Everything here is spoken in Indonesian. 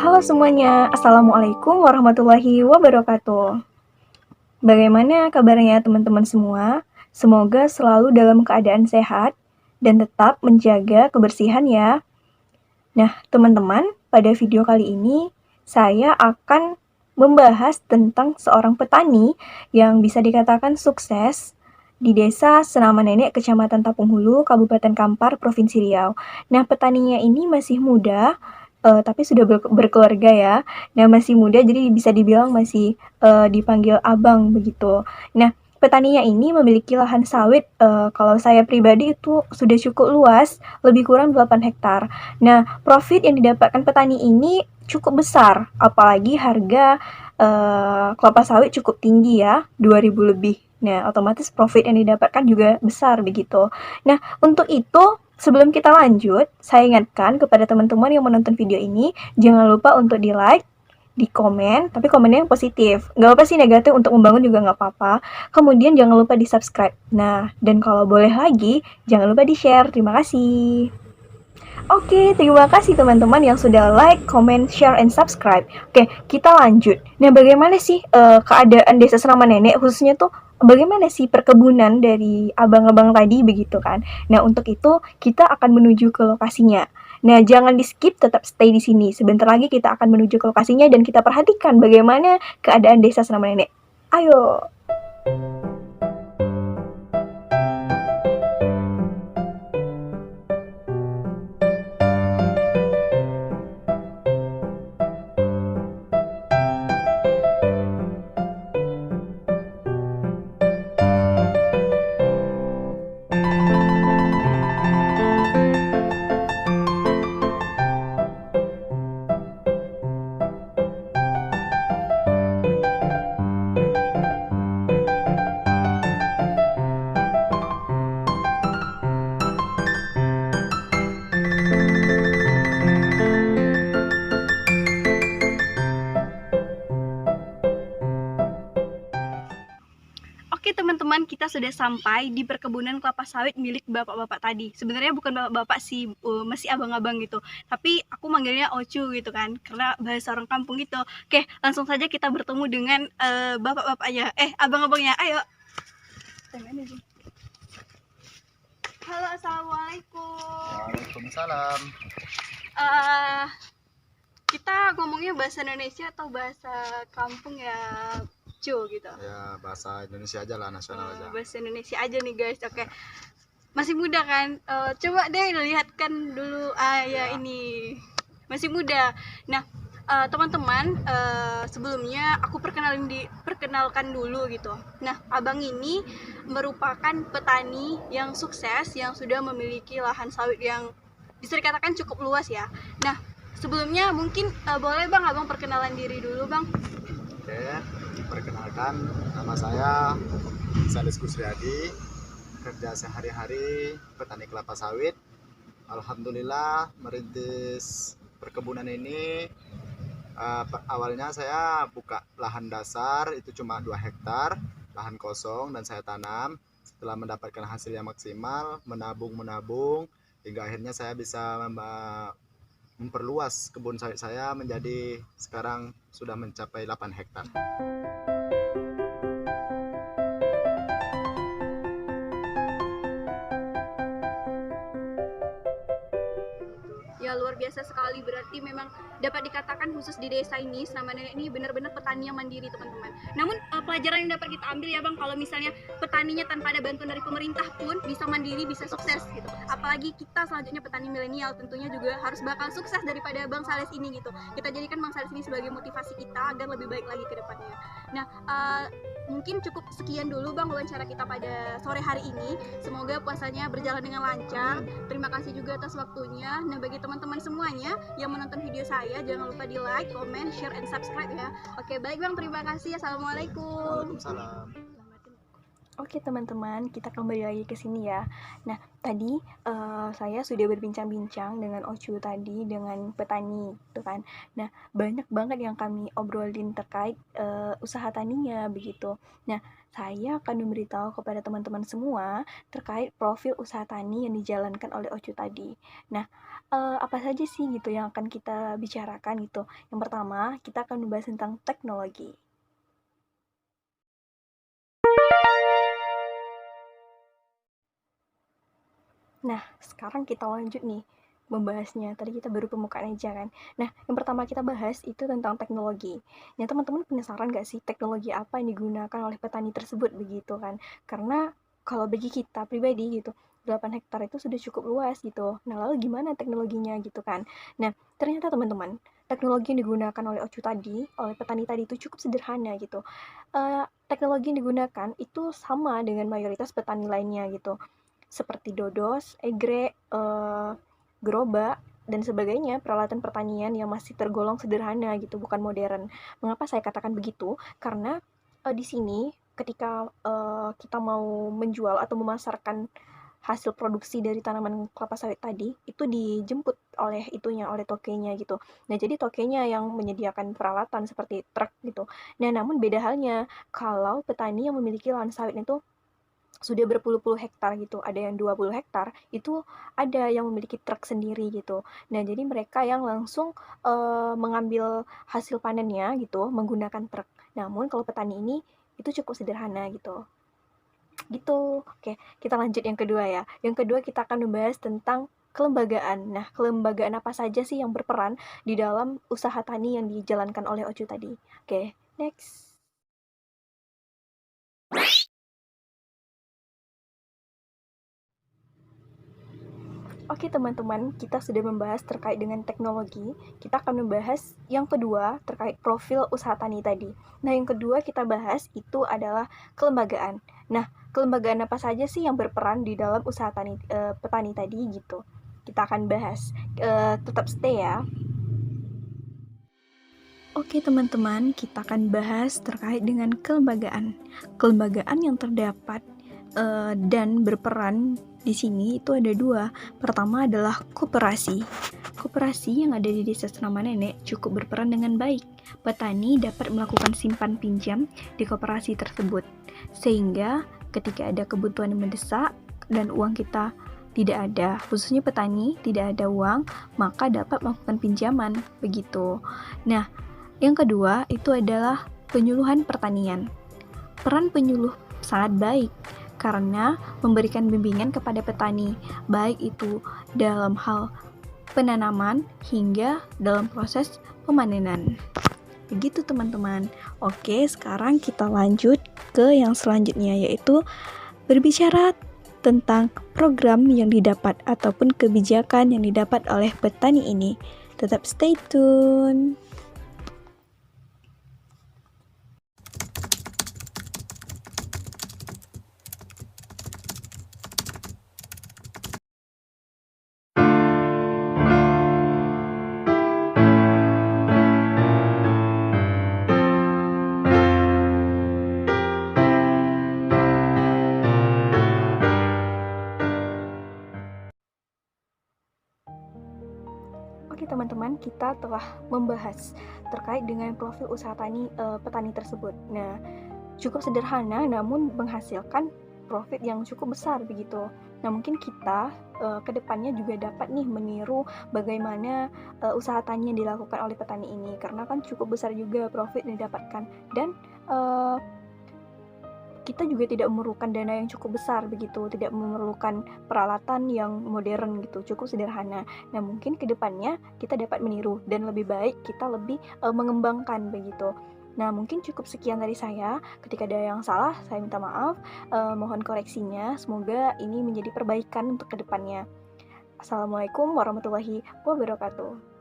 Halo semuanya, Assalamualaikum warahmatullahi wabarakatuh. Bagaimana kabarnya teman-teman semua? Semoga selalu dalam keadaan sehat dan tetap menjaga kebersihan ya. Nah, teman-teman, pada video kali ini saya akan membahas tentang seorang petani yang bisa dikatakan sukses di desa Senama Nenek, Kecamatan Tapung Hulu, Kabupaten Kampar, Provinsi Riau. Nah, petaninya ini masih muda, tapi sudah berkeluarga ya. Nah, masih muda jadi bisa dibilang masih dipanggil abang begitu. Nah, petaninya ini memiliki lahan sawit, kalau saya pribadi itu sudah cukup luas, lebih kurang 8 hektar. Nah, profit yang didapatkan petani ini cukup besar, apalagi harga kelapa sawit cukup tinggi ya, 2.000 lebih. Nah, otomatis profit yang didapatkan juga besar begitu. Nah, untuk itu sebelum kita lanjut, saya ingatkan kepada teman-teman yang menonton video ini, jangan lupa untuk di-like, di komen, tapi komennya yang positif. Nggak apa sih negatif, untuk membangun juga nggak apa-apa. Kemudian jangan lupa di-subscribe. Nah, dan kalau boleh lagi, jangan lupa di-share. Terima kasih. Oke, terima kasih teman-teman yang sudah like, comment, share, and subscribe. Oke, kita lanjut. Nah, bagaimana sih keadaan desa Senama Nenek, khususnya tuh bagaimana sih perkebunan dari abang-abang tadi begitu kan? Nah, untuk itu kita akan menuju ke lokasinya. Nah, jangan di skip, tetap stay di sini. Sebentar lagi kita akan menuju ke lokasinya dan kita perhatikan bagaimana keadaan desa Senama Nenek. Ayo. Oke teman-teman, kita sudah sampai di perkebunan kelapa sawit milik bapak-bapak tadi. Sebenarnya bukan bapak-bapak sih, masih abang-abang gitu. Tapi aku manggilnya Ocu gitu kan, karena bahasa orang kampung gitu. Oke, langsung saja kita bertemu dengan bapak-bapaknya. Abang-abangnya, ayo. Halo, assalamualaikum. Waalaikumsalam. Kita ngomongnya bahasa Indonesia atau bahasa kampung ya, Cu gitu? Ya bahasa Indonesia aja lah, nasional aja. Bahasa Indonesia aja nih guys, oke. Masih muda kan? Coba deh lihatkan dulu, ya ini masih muda. Nah, teman-teman, sebelumnya aku perkenalkan dulu gitu. Nah, abang ini merupakan petani yang sukses, yang sudah memiliki lahan sawit yang bisa dikatakan cukup luas ya. Nah, sebelumnya mungkin boleh bang abang perkenalan diri dulu bang. Oke, perkenalkan, nama saya Salis Kusriadi, kerja sehari-hari petani kelapa sawit. Alhamdulillah merintis perkebunan ini. Awalnya saya buka lahan dasar, itu cuma 2 hektar lahan kosong, dan saya tanam. Setelah mendapatkan hasil yang maksimal, menabung hingga akhirnya saya bisa memperluas kebun sawit saya menjadi sekarang sudah mencapai 8 hektar. Ya luar biasa sekali, berarti memang dapat dikatakan khusus di desa ini Senama Nenek ini benar-benar petani yang mandiri teman-teman. Namun pelajaran yang dapat kita ambil ya bang, kalau misalnya petaninya tanpa ada bantuan dari pemerintah pun bisa mandiri, bisa sukses gitu. Apalagi kita selanjutnya petani milenial tentunya juga harus bakal sukses daripada Bang Sales ini gitu. Kita jadikan Bang Sales ini sebagai motivasi kita agar lebih baik lagi ke depannya. Nah, mungkin cukup sekian dulu bang wawancara kita pada sore hari ini. Semoga puasanya berjalan dengan lancar. Terima kasih juga atas waktunya. Nah, bagi teman-teman semuanya yang menonton video saya, jangan lupa di like, comment, share, and subscribe ya. Oke, baik bang, terima kasih. Assalamualaikum. Waalaikumsalam. Oke teman-teman, kita kembali lagi ke sini ya. Nah, tadi saya sudah berbincang-bincang dengan Ocu tadi, dengan petani gitu kan. Nah, banyak banget yang kami obrolin terkait usaha taninya begitu. Nah, saya akan memberitahu kepada teman-teman semua terkait profil usaha tani yang dijalankan oleh Ocu tadi. Nah, apa saja sih gitu yang akan kita bicarakan gitu. Yang pertama, kita akan membahas tentang teknologi. Nah, sekarang kita lanjut nih membahasnya. Tadi kita baru pembukaan aja kan. Nah, yang pertama kita bahas itu tentang teknologi. Nah, teman-teman penasaran nggak sih teknologi apa yang digunakan oleh petani tersebut begitu kan? Karena kalau bagi kita pribadi gitu, 8 hektar itu sudah cukup luas gitu. Nah, lalu gimana teknologinya gitu kan? Nah, ternyata teman-teman, teknologi yang digunakan oleh Ocu tadi, oleh petani tadi itu cukup sederhana gitu. Teknologi yang digunakan itu sama dengan mayoritas petani lainnya gitu seperti dodos, egrek, gerobak, dan sebagainya, peralatan pertanian yang masih tergolong sederhana gitu, bukan modern. Mengapa saya katakan begitu? Karena di sini ketika kita mau menjual atau memasarkan hasil produksi dari tanaman kelapa sawit tadi itu dijemput oleh itunya, oleh tokenya gitu. Nah, jadi tokenya yang menyediakan peralatan seperti truk gitu. Nah, namun beda halnya kalau petani yang memiliki lahan sawit itu sudah berpuluh-puluh hektar gitu, ada yang 20 hektar, itu ada yang memiliki truk sendiri gitu. Nah, jadi mereka yang langsung mengambil hasil panennya gitu menggunakan truk. Namun kalau petani ini itu cukup sederhana gitu. Gitu. Oke, kita lanjut yang kedua ya. Yang kedua kita akan membahas tentang kelembagaan. Nah, kelembagaan apa saja sih yang berperan di dalam usaha tani yang dijalankan oleh Ocu tadi? Oke, next. Oke teman-teman, kita sudah membahas terkait dengan teknologi. Kita akan membahas yang kedua terkait profil usaha tani tadi. Nah, yang kedua kita bahas itu adalah kelembagaan. Nah, kelembagaan apa saja sih yang berperan di dalam usaha tani petani tadi gitu. Kita akan bahas. Tetap stay ya. Oke teman-teman, kita akan bahas terkait dengan kelembagaan. Kelembagaan yang terdapat dan berperan di sini itu ada dua. Pertama adalah koperasi. Koperasi yang ada di Desa Senama Nenek cukup berperan dengan baik. Petani dapat melakukan simpan pinjam di koperasi tersebut, sehingga ketika ada kebutuhan yang mendesak dan uang kita tidak ada, khususnya petani tidak ada uang, maka dapat melakukan pinjaman begitu. Nah, yang kedua itu adalah penyuluhan pertanian. Peran penyuluh sangat baik karena memberikan bimbingan kepada petani, baik itu dalam hal penanaman hingga dalam proses pemanenan. Begitu teman-teman. Oke, sekarang kita lanjut ke yang selanjutnya, yaitu berbicara tentang program yang didapat ataupun kebijakan yang didapat oleh petani ini. Tetap stay tune. Oke teman-teman, kita telah membahas terkait dengan profil usaha petani tersebut. Nah, cukup sederhana namun menghasilkan profit yang cukup besar begitu. Nah, mungkin kita ke depannya juga dapat nih meniru bagaimana usaha tani yang dilakukan oleh petani ini, karena kan cukup besar juga profit yang didapatkan dan kita juga tidak memerlukan dana yang cukup besar begitu, tidak memerlukan peralatan yang modern gitu, cukup sederhana. Nah, mungkin kedepannya kita dapat meniru dan lebih baik kita lebih mengembangkan begitu. Nah, mungkin cukup sekian dari saya. Ketika ada yang salah, saya minta maaf. Mohon koreksinya. Semoga ini menjadi perbaikan untuk kedepannya. Assalamualaikum warahmatullahi wabarakatuh.